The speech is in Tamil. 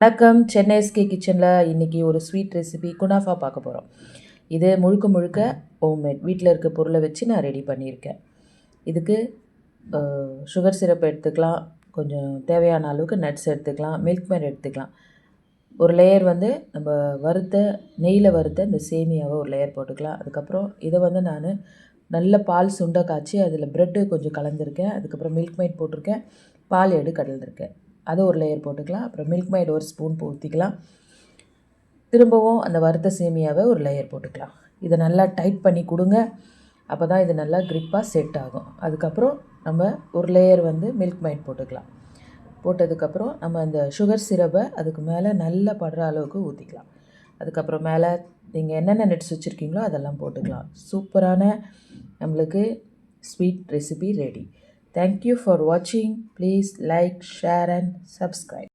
வணக்கம். சென்னை எஸ்கே கிச்சனில் இன்றைக்கி ஒரு ஸ்வீட் ரெசிபி குனாஃபா பார்க்க போகிறோம். இது முழுக்க முழுக்க ஹோம்மேட் வீட்டில் இருக்க பொருளை வச்சு நான் ரெடி பண்ணியிருக்கேன். இதுக்கு சுகர் சிரப் எடுத்துக்கலாம், கொஞ்சம் தேவையான அளவுக்கு நட்ஸ் எடுத்துக்கலாம், மில்க் மேட் எடுத்துக்கலாம். ஒரு லேயர் வந்து நம்ம நெய்யில் வறுத்த இந்த சேமியாவை ஒரு லேயர் போட்டுக்கலாம். அதுக்கப்புறம் இதை வந்து நான் நல்ல பால் சுண்டை காய்ச்சி அதில் ப்ரெட்டு கொஞ்சம் கலந்துருக்கேன். அதுக்கப்புறம் மில்க் மேட் போட்டிருக்கேன், பால் கலந்துருக்கேன். அதை ஒரு லேயர் போட்டுக்கலாம். அப்புறம் மில்க் மேட் ஒரு ஸ்பூன் ஊற்றிக்கலாம். திரும்பவும் அந்த வறுத்த சேமியாவை ஒரு லேயர் போட்டுக்கலாம். இதை நல்லா டைட் பண்ணி கொடுங்க. அப்போ தான் இது நல்லா க்ரிப்பாக செட் ஆகும். அதுக்கப்புறம் நம்ம ஒரு லேயர் வந்து மில்க் மேட் போட்டுக்கலாம். போட்டதுக்கப்புறம் நம்ம அந்த சுகர் சிரப்பை அதுக்கு மேலே நல்லா படுற அளவுக்கு ஊற்றிக்கலாம். அதுக்கப்புறம் மேலே நீங்கள் என்னென்ன நட்ஸ் வச்சுருக்கீங்களோ அதெல்லாம் போட்டுக்கலாம். சூப்பரான நம்மளுக்கு sweet recipe ready. Thank you for watching. Please like, share and subscribe.